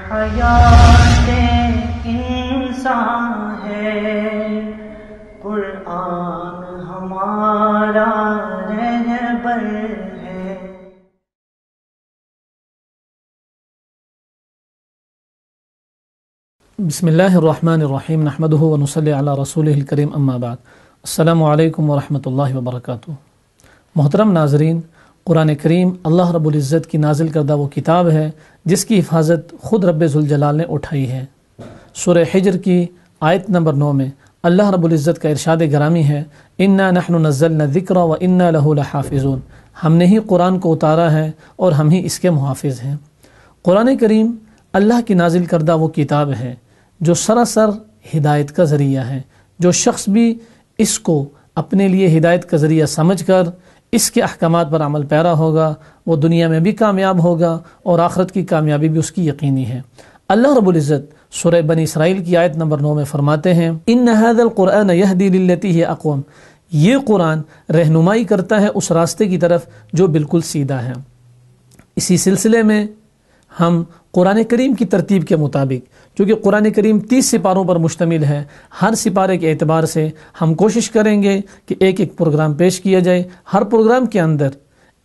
حیات انسان ہے، قرآن ہمارا رہبر ہے۔ بسم اللہ الرحمن الرحیم، نحمدہ ونصلی علی رسولہ الکریم، اما بعد۔ السلام علیکم ورحمۃ اللہ وبرکاتہ۔ محترم ناظرین، قرآن کریم اللہ رب العزت کی نازل کردہ وہ کتاب ہے جس کی حفاظت خود رب ذوالجلال نے اٹھائی ہے۔ سورہ حجر کی آیت نمبر 9 میں اللہ رب العزت کا ارشاد گرامی ہے، انا نحن نزلنا الذکر وانا لہ لحافظون، ہم نے ہی قرآن کو اتارا ہے اور ہم ہی اس کے محافظ ہیں۔ قرآن کریم اللہ کی نازل کردہ وہ کتاب ہے جو سراسر ہدایت کا ذریعہ ہے۔ جو شخص بھی اس کو اپنے لیے ہدایت کا ذریعہ سمجھ کر اس کے احکامات پر عمل پیرا ہوگا، وہ دنیا میں بھی کامیاب ہوگا اور آخرت کی کامیابی بھی اس کی یقینی ہے۔ اللہ رب العزت سورہ بنی اسرائیل کی آیت نمبر 9 میں فرماتے ہیں، ان ھذا القرآن یہدی للتی ہی اقوم، یہ قرآن رہنمائی کرتا ہے اس راستے کی طرف جو بالکل سیدھا ہے۔ اسی سلسلے میں ہم قرآن کریم کی ترتیب کے مطابق، چونکہ قرآن کریم 30 سپاروں پر مشتمل ہے، ہر سپارے کے اعتبار سے ہم کوشش کریں گے کہ ایک ایک پروگرام پیش کیا جائے۔ ہر پروگرام کے اندر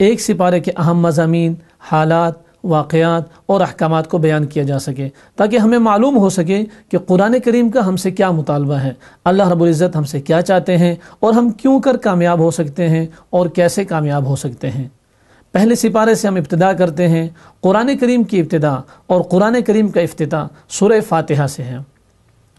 ایک سپارے کے اہم مضامین، حالات، واقعات اور احکامات کو بیان کیا جا سکے، تاکہ ہمیں معلوم ہو سکے کہ قرآن کریم کا ہم سے کیا مطالبہ ہے، اللہ رب العزت ہم سے کیا چاہتے ہیں اور ہم کیوں کر کامیاب ہو سکتے ہیں اور کیسے کامیاب ہو سکتے ہیں۔ پہلے سپارے سے ہم ابتدا کرتے ہیں۔ قرآن کریم کی ابتدا اور قرآن کریم کا افتتاح سورہ فاتحہ سے ہے۔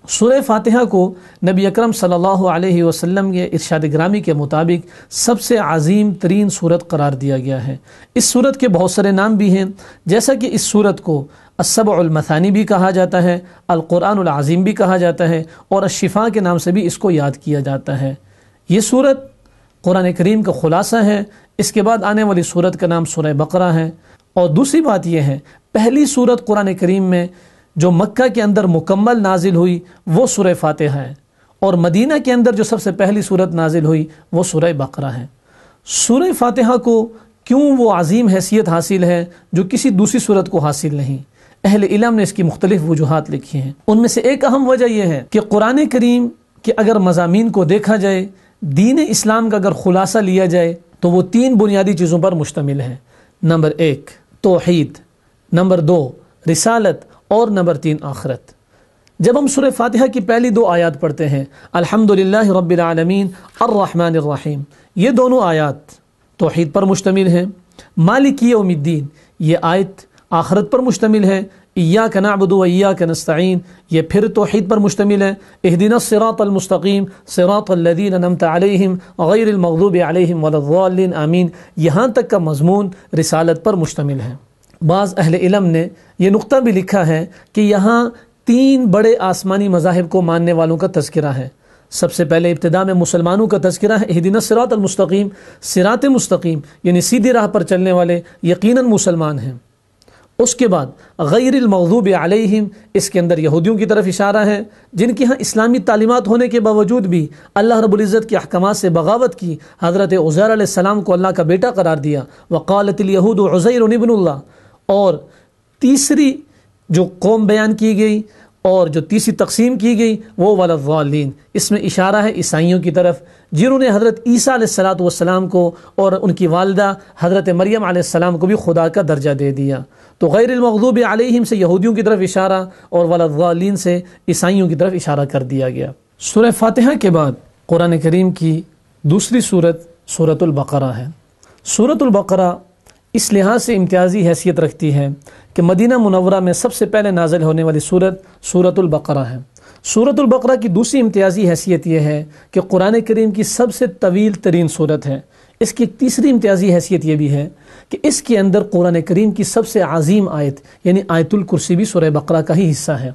سورہ فاتحہ کو نبی اکرم صلی اللہ علیہ وسلم کے ارشاد گرامی کے مطابق سب سے عظیم ترین سورت قرار دیا گیا ہے۔ اس سورت کے بہت سارے نام بھی ہیں، جیسا کہ اس سورت کو السبع المثانی بھی کہا جاتا ہے، القرآن العظیم بھی کہا جاتا ہے اور الشفاء کے نام سے بھی اس کو یاد کیا جاتا ہے۔ یہ سورت قرآن کریم کا خلاصہ ہے۔ اس کے بعد آنے والی سورت کا نام سورہ بقرہ ہے۔ اور دوسری بات یہ ہے، پہلی سورت قرآن کریم میں جو مکہ کے اندر مکمل نازل ہوئی وہ سورہ فاتحہ ہے، اور مدینہ کے اندر جو سب سے پہلی سورت نازل ہوئی وہ سورہ بقرہ ہے۔ سورہ فاتحہ کو کیوں وہ عظیم حیثیت حاصل ہے جو کسی دوسری سورت کو حاصل نہیں؟ اہل علم نے اس کی مختلف وجوہات لکھی ہیں۔ ان میں سے ایک اہم وجہ یہ ہے کہ قرآن کریم کے اگر مضامین کو دیکھا جائے، دین اسلام کا اگر خلاصہ لیا جائے تو وہ 3 بنیادی چیزوں پر مشتمل ہے۔ نمبر 1 توحید، نمبر 2 رسالت اور نمبر 3 آخرت۔ جب ہم سورہ فاتحہ کی پہلی 2 آیات پڑھتے ہیں، الحمدللہ رب العالمین الرحمن الرحیم، یہ دونوں آیات توحید پر مشتمل ہیں۔ مالک یوم الدین، یہ آیت آخرت پر مشتمل ہے۔ ایاک نعبد و ایاک نستعین، یہ پھر توحید پر مشتمل ہے۔ اہدنا الصراط المستقیم صراط الذین انعمت علیہم غیر المغضوب علیہم ولا الضالین آمین، یہاں تک کا مضمون رسالت پر مشتمل ہے۔ بعض اہل علم نے یہ نقطہ بھی لکھا ہے کہ یہاں 3 بڑے آسمانی مذاہب کو ماننے والوں کا تذکرہ ہے۔ سب سے پہلے ابتدا میں مسلمانوں کا تذکرہ ہے، اہدنا الصراط المستقیم، صراط مستقیم یعنی سیدھی راہ پر چلنے والے یقیناً مسلمان ہیں۔ اس کے بعد غیر المغضوب علیہم، اس کے اندر یہودیوں کی طرف اشارہ ہے، جن کی ہاں اسلامی تعلیمات ہونے کے باوجود بھی اللہ رب العزت کے احکامات سے بغاوت کی، حضرت عزیر علیہ السلام کو اللہ کا بیٹا قرار دیا، وقالت الیہود عزیر ابن اللہ۔ اور تیسری جو قوم بیان کی گئی اور جو تیسری تقسیم کی گئی وہ ولا الضالین، اس میں اشارہ ہے عیسائیوں کی طرف، جنہوں نے حضرت عیسیٰ علیہ السلام کو اور ان کی والدہ حضرت مریم علیہ السلام کو بھی خدا کا درجہ دے دیا۔ تو غیر المغضوب علیہم سے یہودیوں کی طرف اشارہ اور ولا الضالین سے عیسائیوں کی طرف اشارہ کر دیا گیا۔ سورہ فاتحہ کے بعد قرآن کریم کی دوسری سورت سورۃ البقرہ ہے۔ سورۃ البقرہ اس لحاظ سے امتیازی حیثیت رکھتی ہے کہ مدینہ منورہ میں سب سے پہلے نازل ہونے والی سورت سورۃ البقرہ ہے۔ سورۃ البقرہ کی دوسری امتیازی حیثیت یہ ہے کہ قرآن کریم کی سب سے طویل ترین سورت ہے۔ اس کی ایک تیسری امتیازی حیثیت یہ بھی ہے کہ اس کے اندر قرآن کریم کی سب سے عظیم آیت یعنی آیت الکرسی بھی سورہ بقرہ کا ہی حصہ ہے۔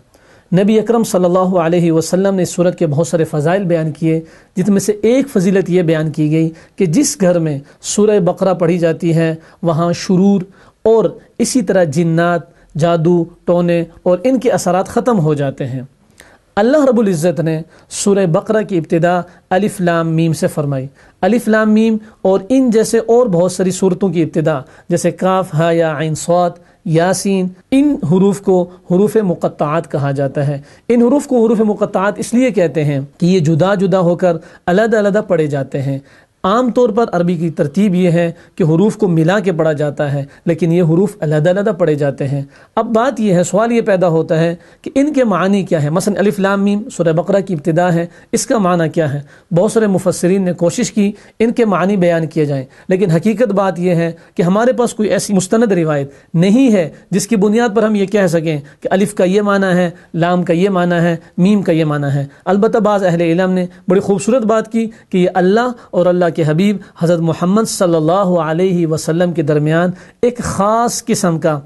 نبی اکرم صلی اللہ علیہ وسلم نے اس سورت کے بہت سارے فضائل بیان کیے، جن میں سے ایک فضیلت یہ بیان کی گئی کہ جس گھر میں سورہ بقرہ پڑھی جاتی ہے وہاں شرور اور اسی طرح جنات، جادو، ٹونے اور ان کے اثرات ختم ہو جاتے ہیں۔ اللہ رب العزت نے سورہ بقرہ کی ابتدا الف لام میم سے فرمائی۔ الف لام میم اور ان جیسے اور بہت ساری سورتوں کی ابتدا جیسے کاف ہا یا عین صاد یاسین، ان حروف کو حروف مقطعات کہا جاتا ہے۔ ان حروف کو حروف مقطعات اس لیے کہتے ہیں کہ یہ جدا جدا ہو کر علیحدہ علیحدہ پڑھے جاتے ہیں۔ عام طور پر عربی کی ترتیب یہ ہے کہ حروف کو ملا کے پڑھا جاتا ہے، لیکن یہ حروف علیحدہ علیحدہ پڑھے جاتے ہیں۔ اب بات یہ ہے، سوال یہ پیدا ہوتا ہے کہ ان کے معنی کیا ہے؟ مثلا الف لام میم سورہ بقرہ کی ابتدا ہے، اس کا معنی کیا ہے؟ بہت سارے مفسرین نے کوشش کی ان کے معنی بیان کیے جائیں، لیکن حقیقت بات یہ ہے کہ ہمارے پاس کوئی ایسی مستند روایت نہیں ہے جس کی بنیاد پر ہم یہ کہہ سکیں کہ الف کا یہ معنی ہے، لام کا یہ معنی ہے، میم کا یہ معنی ہے۔ البتہ بعض اہل علم نے بڑی خوبصورت بات کی کہ یہ اللہ اور اللہ کے حبیب حضرت محمد صلی اللہ علیہ وسلم کے درمیان ایک خاص قسم کا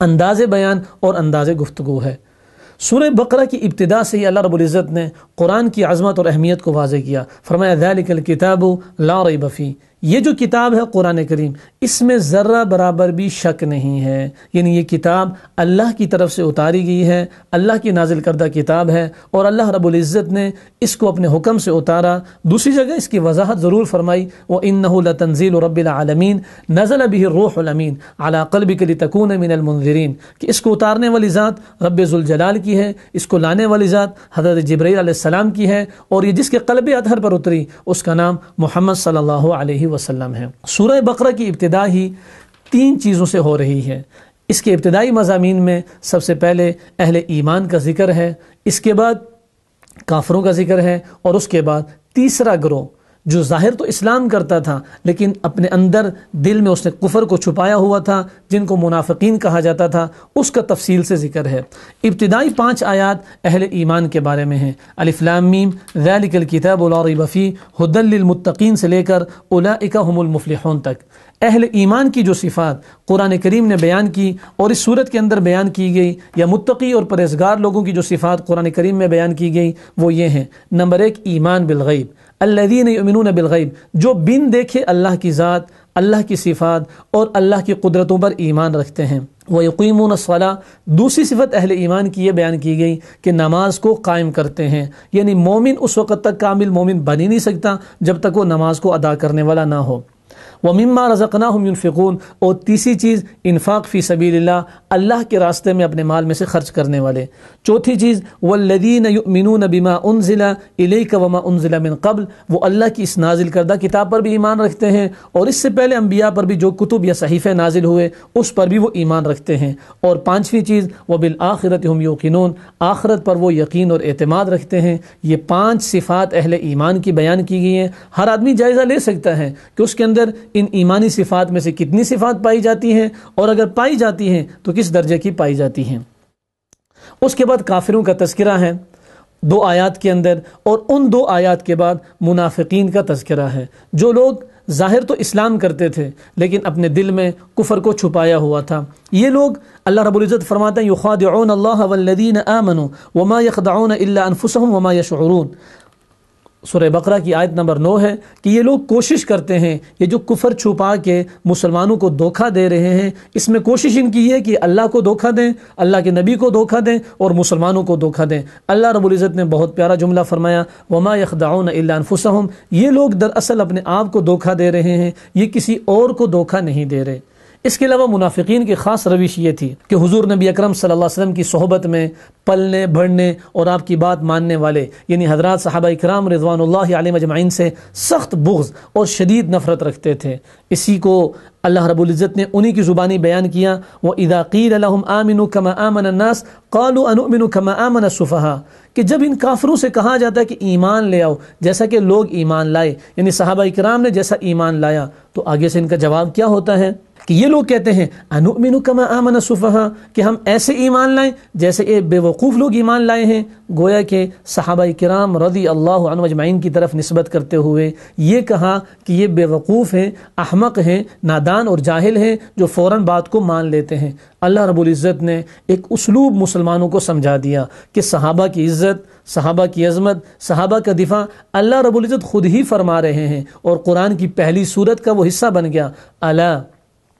انداز بیان اور انداز گفتگو ہے۔ سورہ بقرہ کی ابتدا سے ہی اللہ رب العزت نے قرآن کی عظمت اور اہمیت کو واضح کیا۔ فرمایا ذالک الکتاب لا ریب فیہ، یہ جو کتاب ہے قرآن کریم، اس میں ذرہ برابر بھی شک نہیں ہے، یعنی یہ کتاب اللہ کی طرف سے اتاری گئی ہے، اللہ کی نازل کردہ کتاب ہے، اور اللہ رب العزت نے اس کو اپنے حکم سے اتارا۔ دوسری جگہ اس کی وضاحت ضرور فرمائی، وَإِنَّهُ لَتَنزِيلُ رَبِّ الْعَالَمِينَ نَزَلَ بِهِ الرُّوحُ الْأَمِينُ عَلَى قَلْبِكَ لِتَكُونَ مِنَ الْمُنذِرِينَ، کہ اس کو اتارنے والی ذات رب ذوالجلال کی ہے، اس کو لانے والی ذات حضرت جبرائیل علیہ السلام کی ہے، اور یہ جس کے قلب اطہر پر اتری اس کا نام محمد صلی اللہ علیہ وسلم ہے۔ سورہ بقرہ کی ابتدا ہی 3 چیزوں سے ہو رہی ہے۔ اس کے ابتدائی مضامین میں سب سے پہلے اہل ایمان کا ذکر ہے، اس کے بعد کافروں کا ذکر ہے، اور اس کے بعد تیسرا گروہ جو ظاہر تو اسلام کرتا تھا لیکن اپنے اندر دل میں اس نے کفر کو چھپایا ہوا تھا، جن کو منافقین کہا جاتا تھا، اس کا تفصیل سے ذکر ہے۔ ابتدائی 5 آیات اہل ایمان کے بارے میں ہیں، الف لام میم ذالک الکتاب لا ریب فیہ ھدی للمتقین سے لے کر اولئک ھم المفلحون تک۔ اہل ایمان کی جو صفات قرآن کریم نے بیان کی اور اس صورت کے اندر بیان کی گئی، یا متقی اور پرہیزگار لوگوں کی جو صفات قرآن کریم میں بیان کی گئی، وہ یہ ہیں۔ نمبر 1، ایمان بالغیب، الذین یؤمنون بالغیب، جو بن دیکھے اللہ کی ذات، اللہ کی صفات اور اللہ کی قدرتوں پر ایمان رکھتے ہیں۔ وَيُقِيمُونَ الصَّلَاةَ، دوسری صفت اہل ایمان کی یہ بیان کی گئی کہ نماز کو قائم کرتے ہیں، یعنی مومن اس وقت تک کامل مومن بن ہی نہیں سکتا جب تک وہ نماز کو ادا کرنے والا نہ ہو۔ وَمِمَّا رَزَقْنَاهُمْ يُنْفِقُونَ، اور تیسری چیز انفاق فی سبیل اللہ، اللہ کے راستے میں اپنے مال میں سے خرچ کرنے والے۔ چوتھی چیز وَالَّذِينَ يُؤْمِنُونَ بِمَا أُنزِلَ إِلَيْكَ وَمَا أُنزِلَ مِن قَبْلُ، وہ اللہ کی اس نازل کردہ کتاب پر بھی ایمان رکھتے ہیں، اور اس سے پہلے انبیاء پر بھی جو کتب یا صحیفے نازل ہوئے اس پر بھی وہ ایمان رکھتے ہیں۔ اور پانچویں چیز وَبِالْآخِرَةِ هُمْ يُوقِنُونَ، آخرت پر وہ یقین اور اعتماد رکھتے ہیں۔ یہ 5 صفات اہل ایمان کی بیان کی گئی ہیں۔ ہر آدمی جائزہ لے سکتا ہے کہ اس کے اندر ان ایمانی صفات میں سے کتنی صفات پائی جاتی ہیں، اور اگر پائی جاتی ہیں تو کس درجے کی پائی جاتی ہیں۔ اس کے بعد کافروں کا تذکرہ ہے 2 آیات کے اندر، اور ان 2 آیات کے بعد منافقین کا تذکرہ ہے، جو لوگ ظاہر تو اسلام کرتے تھے لیکن اپنے دل میں کفر کو چھپایا ہوا تھا۔ یہ لوگ اللہ رب العزت فرماتے ہیں یخادعون اللہ والذین آمنوا وما یخدعون الا انفسهم وما یشعرون۔ سورہ بقرہ کی آیت نمبر 9 ہے کہ یہ لوگ کوشش کرتے ہیں، یہ جو کفر چھپا کے مسلمانوں کو دھوکہ دے رہے ہیں، اس میں کوشش ان کی ہے کہ اللہ کو دھوکہ دیں، اللہ کے نبی کو دھوکہ دیں اور مسلمانوں کو دھوکہ دیں۔ اللہ رب العزت نے بہت پیارا جملہ فرمایا وما یخدعون الا انفسهم، یہ لوگ دراصل اپنے آپ کو دھوکہ دے رہے ہیں، یہ کسی اور کو دھوکہ نہیں دے رہے۔ اس کے علاوہ منافقین کی خاص روش یہ تھی کہ حضور نبی اکرم صلی اللہ علیہ وسلم کی صحبت میں پلنے بڑھنے اور آپ کی بات ماننے والے یعنی حضرات صحابہ کرام رضوان اللہ علیہم اجمعین سے سخت بغض اور شدید نفرت رکھتے تھے۔ اسی کو اللہ رب العزت نے انہی کی زبانی بیان کیا وَإِذَا قِيلَ لَهُمْ آمِنُوا كَمَا آمَنَ النَّاسِ قَالُوا أَنُؤْمِنُ كَمَا آمَنَ السُّفَهَاءُ، کہ جب ان کافروں سے کہا جاتا ہے کہ ایمان لے آؤ جیسا کہ لوگ ایمان لائے، یعنی صحابہ کرام نے جیسا ایمان لایا، تو آگے سے ان کا جواب کیا ہوتا ہے کہ یہ لوگ کہتے ہیں انؤمن کما آمن السفہاء، کہ ہم ایسے ایمان لائیں جیسے یہ بے وقوف لوگ ایمان لائے ہیں۔ گویا کہ صحابہ کرام رضی اللہ عنہ اجمعین کی طرف نسبت کرتے ہوئے یہ کہا کہ یہ بے وقوف ہیں، احمق ہیں، نادان اور جاہل ہیں، جو فوراً بات کو مان لیتے ہیں۔ اللہ رب العزت نے ایک اسلوب مسلمانوں کو سمجھا دیا کہ صحابہ کی عزت، صحابہ کی عظمت، صحابہ کا دفاع اللہ رب العزت خود ہی فرما رہے ہیں، اور قرآن کی پہلی سورت کا وہ حصہ بن گیا الا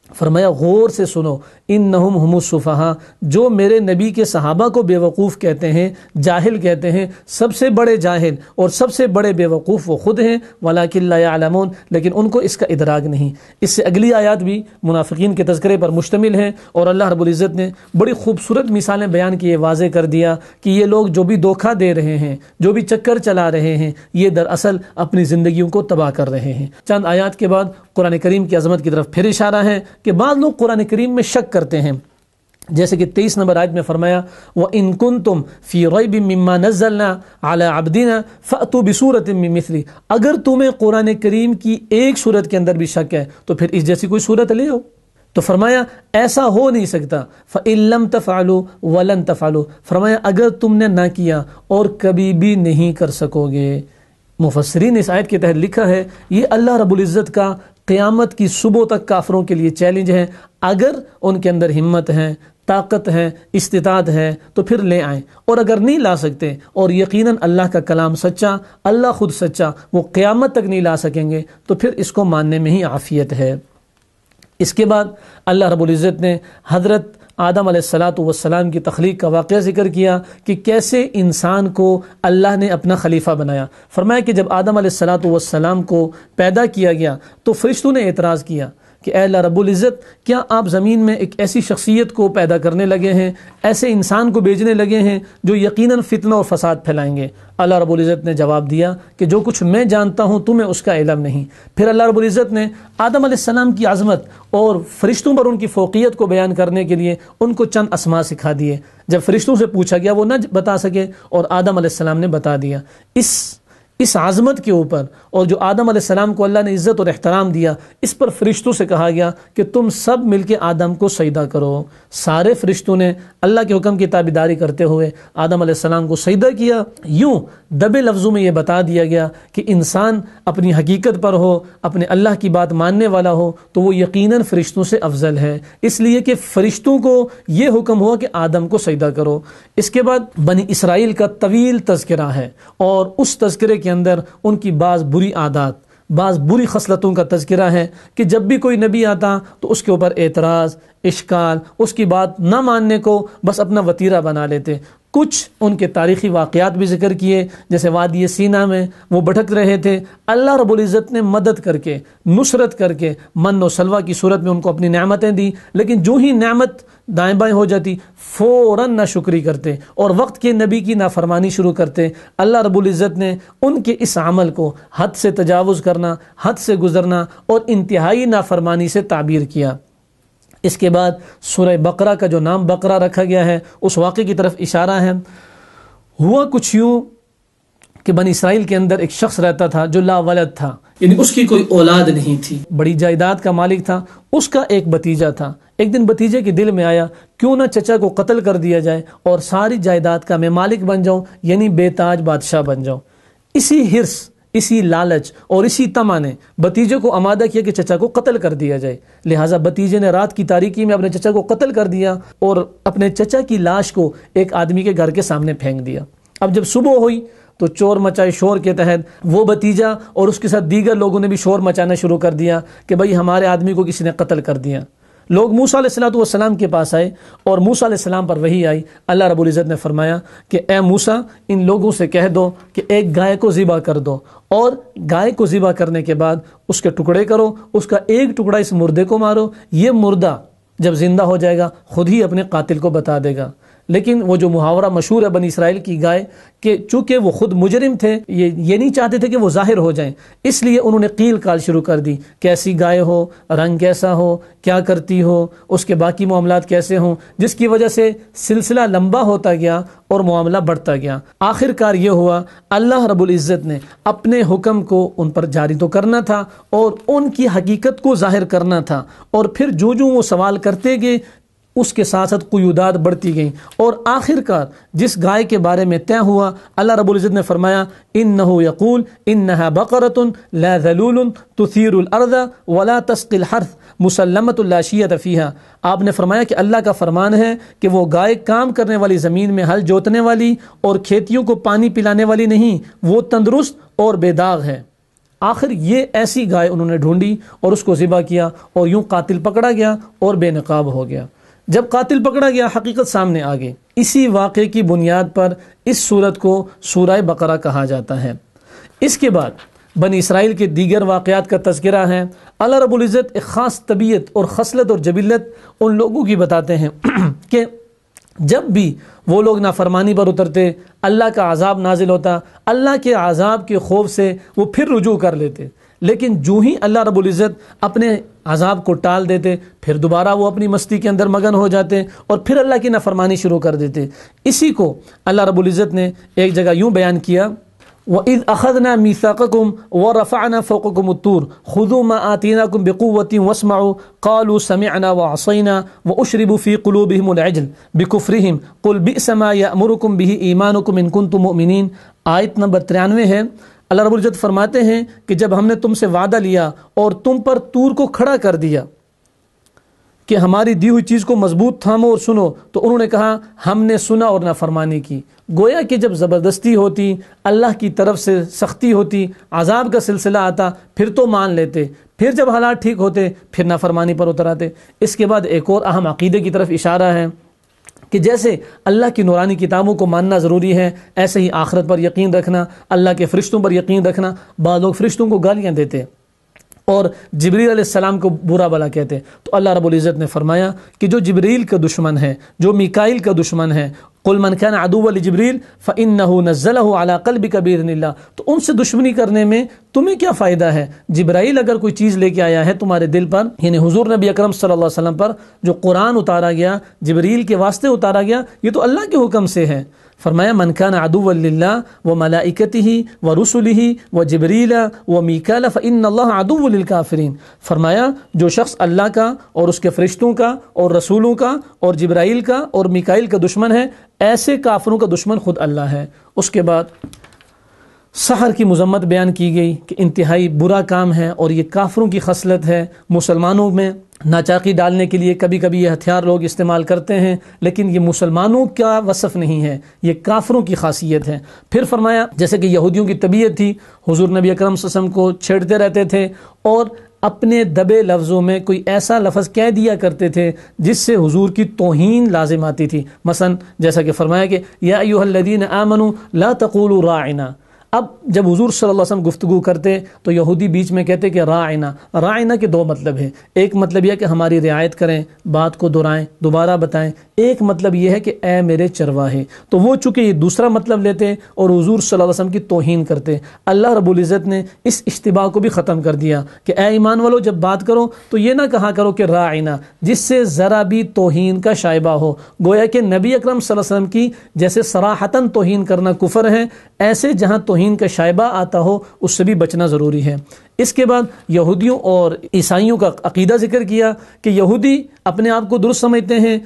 فرمایا غور سے سنو، انہم ہم السفہاء، جو میرے نبی کے صحابہ کو بیوقوف کہتے ہیں، جاہل کہتے ہیں، سب سے بڑے جاہل اور سب سے بڑے بیوقوف وہ خود ہیں، ولکن لا یعلمون، لیکن ان کو اس کا ادراک نہیں۔ اس سے اگلی آیات بھی منافقین کے تذکرے پر مشتمل ہیں، اور اللہ رب العزت نے بڑی خوبصورت مثالیں بیان کی، یہ واضح کر دیا کہ یہ لوگ جو بھی دھوکہ دے رہے ہیں، جو بھی چکر چلا رہے ہیں، یہ دراصل اپنی زندگیوں کو تباہ کر رہے ہیں۔ چند آیات کے بعد قرآن کریم کی عظمت کی طرف پھر اشارہ ہے کہ بعض لوگ قرآن کریم میں شک کرتے ہیں، جیسے کہ 23 نمبر آیت میں فرمایا وَإِن كُنتُمْ فِي رَيْبٍ مِّمَّا نَزَّلْنَا عَلَىٰ عَبْدِنَا فَأْتُوا بِسُورَةٍ مِّن مِّثْلِهِ، اگر تمہیں قرآن کریم کی ایک صورت کے اندر بھی شک ہے تو پھر اس جیسی کوئی صورت لے آؤ۔ تو فرمایا ایسا ہو نہیں سکتا، فَإِن لَّمْ تَفْعَلُوا وَلَن تَفْعَلُوا، فرمایا اگر تم نے نہ کیا اور کبھی بھی نہیں کر سکو گے۔ مفسرین اس آیت کے تحت لکھا ہے یہ اللہ رب العزت کا قیامت کی صبح تک کافروں کے لیے چیلنج ہے، اگر ان کے اندر ہمت ہے، طاقت ہے، استطاعت ہے تو پھر لے آئیں، اور اگر نہیں لا سکتے اور یقیناً اللہ کا کلام سچا، اللہ خود سچا، وہ قیامت تک نہیں لا سکیں گے تو پھر اس کو ماننے میں ہی عافیت ہے۔ اس کے بعد اللہ رب العزت نے حضرت آدم علیہ السلام کی تخلیق کا واقعہ ذکر کیا کہ کیسے انسان کو اللہ نے اپنا خلیفہ بنایا۔ فرمایا کہ جب آدم علیہ السلام کو پیدا کیا گیا تو فرشتوں نے اعتراض کیا کہ اے اللہ رب العزت، کیا آپ زمین میں ایک ایسی شخصیت کو پیدا کرنے لگے ہیں، ایسے انسان کو بھیجنے لگے ہیں جو یقیناً فتنہ اور فساد پھیلائیں گے؟ اللہ رب العزت نے جواب دیا کہ جو کچھ میں جانتا ہوں تمہیں اس کا علم نہیں۔ پھر اللہ رب العزت نے آدم علیہ السلام کی عظمت اور فرشتوں پر ان کی فوقیت کو بیان کرنے کے لیے ان کو چند اسماء سکھا دیے۔ جب فرشتوں سے پوچھا گیا وہ نہ بتا سکے اور آدم علیہ السلام نے بتا دیا۔ اس عظمت کے اوپر اور جو آدم علیہ السلام کو اللہ نے عزت اور احترام دیا، اس پر فرشتوں سے کہا گیا کہ تم سب مل کے آدم کو سجدہ کرو۔ سارے فرشتوں نے اللہ کے حکم کی تابعداری کرتے ہوئے آدم علیہ السلام کو سجدہ کیا۔ یوں دبے لفظوں میں یہ بتا دیا گیا کہ انسان اپنی حقیقت پر ہو، اپنے اللہ کی بات ماننے والا ہو تو وہ یقیناً فرشتوں سے افضل ہے، اس لیے کہ فرشتوں کو یہ حکم ہوا کہ آدم کو سجدہ کرو۔ اس کے بعد بنی اسرائیل کا طویل تذکرہ ہے، اور اس تذکرے کے اندر ان کی بعض بری عادات، بعض بری خصلتوں کا تذکرہ ہے کہ جب بھی کوئی نبی آتا تو اس کے اوپر اعتراض، اشکال، اس کی بات نہ ماننے کو بس اپنا وتیرہ بنا لیتے۔ کچھ ان کے تاریخی واقعات بھی ذکر کیے، جیسے وادی سینا میں وہ بھٹک رہے تھے، اللہ رب العزت نے مدد کر کے، نصرت کر کے، من و سلوہ کی صورت میں ان کو اپنی نعمتیں دی، لیکن جو ہی نعمت دائیں بائیں ہو جاتی فوراً ناشکری کرتے اور وقت کے نبی کی نافرمانی شروع کرتے۔ اللہ رب العزت نے ان کے اس عمل کو حد سے تجاوز کرنا، حد سے گزرنا اور انتہائی نافرمانی سے تعبیر کیا۔ اس کے بعد سورہ بقرہ کا جو نام بقرہ رکھا گیا ہے اس واقعے کی طرف اشارہ ہے۔ ہوا کچھ یوں کہ بنی اسرائیل کے اندر ایک شخص رہتا تھا جو لا ولد تھا، یعنی اس کی کوئی اولاد نہیں تھی، بڑی جائیداد کا مالک تھا۔ اس کا ایک بھتیجا تھا۔ ایک دن بھتیجے کے دل میں آیا کیوں نہ چچا کو قتل کر دیا جائے اور ساری جائیداد کا میں مالک بن جاؤں، یعنی بے تاج بادشاہ بن جاؤں۔ اسی حرص، اسی لالچ اور اسی طمع نے بھتیجے کو آمادہ کیا کہ چچا کو قتل کر دیا جائے۔ لہٰذا بھتیجے نے رات کی تاریکی میں اپنے چچا کو قتل کر دیا اور اپنے چچا کی لاش کو ایک آدمی کے گھر کے سامنے پھینک دیا۔ اب جب صبح ہوئی تو چور مچائے شور کے تحت وہ بھتیجا اور اس کے ساتھ دیگر لوگوں نے بھی شور مچانا شروع کر دیا کہ بھئی ہمارے آدمی کو کسی نے قتل کر دیا۔ لوگ موسیٰ علیہ السلام کے پاس آئے اور موسیٰ علیہ السلام پر وحی آئی۔ اللہ رب العزت نے فرمایا کہ اے موسیٰ، ان لوگوں سے کہہ دو کہ ایک گائے کو ذبح کر دو، اور گائے کو ذبح کرنے کے بعد اس کے ٹکڑے کرو، اس کا ایک ٹکڑا اس مردے کو مارو، یہ مردہ جب زندہ ہو جائے گا خود ہی اپنے قاتل کو بتا دے گا۔ لیکن وہ جو محاورہ مشہور ہے بنی اسرائیل کی گائے، کہ چونکہ وہ خود مجرم تھے، یہ نہیں چاہتے تھے کہ وہ ظاہر ہو جائیں، اس لیے انہوں نے قیل کال شروع کر دی، کیسی گائے ہو، رنگ کیسا ہو، کیا کرتی ہو، اس کے باقی معاملات کیسے ہوں، جس کی وجہ سے سلسلہ لمبا ہوتا گیا اور معاملہ بڑھتا گیا۔ آخر کار یہ ہوا اللہ رب العزت نے اپنے حکم کو ان پر جاری تو کرنا تھا اور ان کی حقیقت کو ظاہر کرنا تھا، اور پھر جو وہ سوال کرتے گئے اس کے ساتھ ساتھ قیودات بڑھتی گئیں، اور آخر کار جس گائے کے بارے میں طے ہوا، اللہ رب العزت نے فرمایا انہو یقول انہا بقرۃ لا ذلول تثیر الارض ولا تسقی الحرث مسلمۃ لا شیۃ فیہا۔ آپ نے فرمایا کہ اللہ کا فرمان ہے کہ وہ گائے کام کرنے والی زمین میں ہل جوتنے والی اور کھیتیوں کو پانی پلانے والی نہیں، وہ تندرست اور بے داغ ہے۔ آخر یہ ایسی گائے انہوں نے ڈھونڈی اور اس کو ذبح کیا اور یوں قاتل پکڑا گیا اور بے نقاب ہو گیا۔ جب قاتل پکڑا گیا حقیقت سامنے آ گئی۔ اسی واقعے کی بنیاد پر اس سورت کو سورہ بقرہ کہا جاتا ہے۔ اس کے بعد بنی اسرائیل کے دیگر واقعات کا تذکرہ ہے۔ اللہ رب العزت ایک خاص طبیعت اور خصلت اور جبلت ان لوگوں کی بتاتے ہیں کہ جب بھی وہ لوگ نافرمانی پر اترتے اللہ کا عذاب نازل ہوتا، اللہ کے عذاب کے خوف سے وہ پھر رجوع کر لیتے، لیکن جو ہی اللہ رب العزت اپنے عذاب کو ٹال دیتے پھر دوبارہ وہ اپنی مستی کے اندر مگن ہو جاتے اور پھر اللہ کی نافرمانی شروع کر دیتے۔ اسی کو اللہ رب العزت نے ایک جگہ یوں بیان کیا، وَإِذْ أَخَذْنَا مِيثَاقَكُمْ وَرَفَعْنَا فَوْقَكُمُ الطُّورَ خُذُوا مَا آتَيْنَاكُمْ بِقُوَّةٍ وَاسْمَعُوا قَالُوا سَمِعْنَا وَعَصَيْنَا وَأُشْرِبُوا فِي قُلُوبِهِمُ الْعِجْلَ بِكُفْرِهِمْ قُلْ بِئْسَ مَا يَأْمُرُكُمْ بِهِ إِيمَانُكُمْ إِن كُنتُم مُؤْمِنِينَ۔ آیت نمبر 93 ہے۔ اللہ رب العزت فرماتے ہیں کہ جب ہم نے تم سے وعدہ لیا اور تم پر طور کو کھڑا کر دیا کہ ہماری دی ہوئی چیز کو مضبوط تھامو اور سنو، تو انہوں نے کہا ہم نے سنا اور نافرمانی کی۔ گویا کہ جب زبردستی ہوتی، اللہ کی طرف سے سختی ہوتی، عذاب کا سلسلہ آتا، پھر تو مان لیتے، پھر جب حالات ٹھیک ہوتے پھر نافرمانی پر اتر آتے۔ اس کے بعد ایک اور اہم عقیدے کی طرف اشارہ ہے کہ جیسے اللہ کی نورانی کتابوں کو ماننا ضروری ہے، ایسے ہی آخرت پر یقین رکھنا، اللہ کے فرشتوں پر یقین رکھنا۔ بعض لوگ فرشتوں کو گالیاں دیتے اور جبریل علیہ السلام کو برا بلا کہتے، تو اللہ رب العزت نے فرمایا کہ جو جبریل کا دشمن ہے، جو میکائیل کا دشمن ہے، قل من كان عدوا لجبریل فإنه نزله على قلبك بإذن اللہ، تو ان سے دشمنی کرنے میں تمہیں کیا فائدہ ہے؟ جبرائیل اگر کوئی چیز لے کے آیا ہے تمہارے دل پر، یعنی حضور نبی اکرم صلی اللہ علیہ وسلم پر جو قرآن اتارا گیا، جبریل کے واسطے اتارا گیا، یہ تو اللہ کے حکم سے ہے۔ فرمایا من کان عدوا للہ وملائکتہ ورسلہ وجبریل ومیکال فإن اللہ عدو للکافرین۔ فرمایا جو شخص اللہ کا اور اس کے فرشتوں کا اور رسولوں کا اور جبرائیل کا اور میکائیل کا دشمن ہے، ایسے کافروں کا دشمن خود اللہ ہے۔ اس کے بعد سحر کی مذمت بیان کی گئی کہ انتہائی برا کام ہے اور یہ کافروں کی خصلت ہے۔ مسلمانوں میں ناچاقی ڈالنے کے لیے کبھی کبھی یہ ہتھیار لوگ استعمال کرتے ہیں، لیکن یہ مسلمانوں کا وصف نہیں ہے، یہ کافروں کی خاصیت ہے۔ پھر فرمایا جیسے کہ یہودیوں کی طبیعت تھی، حضور نبی اکرم صلی اللہ علیہ وسلم کو چھیڑتے رہتے تھے اور اپنے دبے لفظوں میں کوئی ایسا لفظ کہہ دیا کرتے تھے جس سے حضور کی توہین لازم آتی تھی۔ مثلا جیسا کہ فرمایا کہ یا ایھا الذین آمنوا لا تقولوا راعنا۔ اب جب حضور صلی اللہ علیہ وسلم گفتگو کرتے تو یہودی بیچ میں کہتے کہ راعنا۔ راعنا کے دو مطلب ہیں، ایک مطلب یہ کہ ہماری رعایت کریں، بات کو دہرائیں، دوبارہ بتائیں، ایک مطلب یہ ہے کہ اے میرے چرواہے۔ تو وہ چونکہ یہ دوسرا مطلب لیتے اور حضور صلی اللہ علیہ وسلم کی توہین کرتے، اللہ رب العزت نے اس اشتباہ کو بھی ختم کر دیا کہ اے ایمان والو جب بات کرو تو یہ نہ کہا کرو کہ راعنا، جس سے ذرا بھی توہین کا شائبہ ہو۔ گویا کہ نبی اکرم صلی اللہ علیہ وسلم کی جیسے صراحتاً توہین کرنا کفر ہے، ایسے جہاں توہین کا شائبہ آتا ہو اس سے بھی بچنا ضروری ہے۔ اس کے بعد یہودیوں اور عیسائیوں کا عقیدہ ذکر کیا کہ یہودی اپنے آپ کو درست سمجھتے ہیں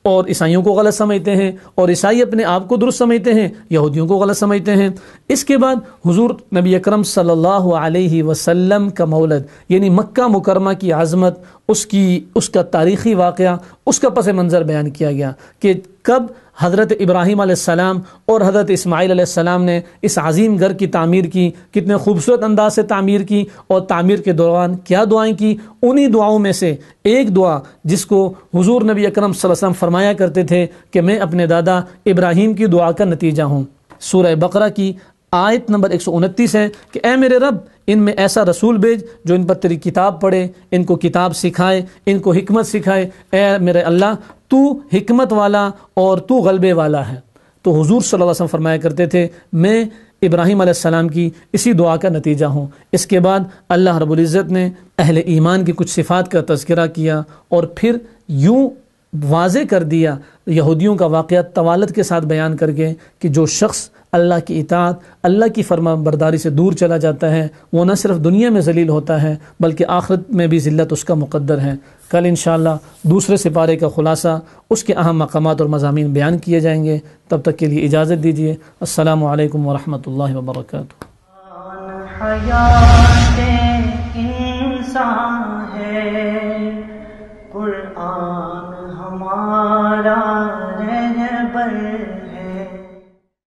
اور عیسائیوں کو غلط سمجھتے ہیں، اور عیسائی اپنے آپ کو درست سمجھتے ہیں، یہودیوں کو غلط سمجھتے ہیں۔ اس کے بعد حضور نبی اکرم صلی اللہ علیہ وسلم کا مولد یعنی مکہ مکرمہ کی عظمت، اس کا تاریخی واقعہ، اس کا پس منظر بیان کیا گیا کہ کب حضرت ابراہیم علیہ السلام اور حضرت اسماعیل علیہ السلام نے اس عظیم گھر کی تعمیر کی، کتنے خوبصورت انداز سے تعمیر کی، اور تعمیر کے دوران کیا دعائیں کی۔ انہی دعاؤں میں سے ایک دعا جس کو حضور نبی اکرم صلی اللہ علیہ وسلم فرمایا کرتے تھے کہ میں اپنے دادا ابراہیم کی دعا کا نتیجہ ہوں، سورہ بقرہ کی آیت نمبر 129 ہے کہ اے میرے رب ان میں ایسا رسول بھیج جو ان پر تیری کتاب پڑھے، ان کو کتاب سکھائے، ان کو حکمت سکھائے۔ اے میرے اللہ تو حکمت والا اور تو غلبے والا ہے۔ تو حضور صلی اللہ علیہ وسلم فرمایا کرتے تھے میں ابراہیم علیہ السلام کی اسی دعا کا نتیجہ ہوں۔ اس کے بعد اللہ رب العزت نے اہل ایمان کی کچھ صفات کا تذکرہ کیا اور پھر یوں واضح کر دیا یہودیوں کا واقعہ طوالت کے ساتھ بیان کر کے کہ جو شخص اللہ کی اطاعت، اللہ کی فرما برداری سے دور چلا جاتا ہے وہ نہ صرف دنیا میں ذلیل ہوتا ہے بلکہ آخرت میں بھی ذلت اس کا مقدر ہے۔ کل انشاءاللہ دوسرے سپارے کا خلاصہ، اس کے اہم مقامات اور مضامین بیان کیے جائیں گے۔ تب تک کے لیے اجازت دیجیے۔ السلام علیکم ورحمۃ اللہ وبرکاتہ۔ حیات انسان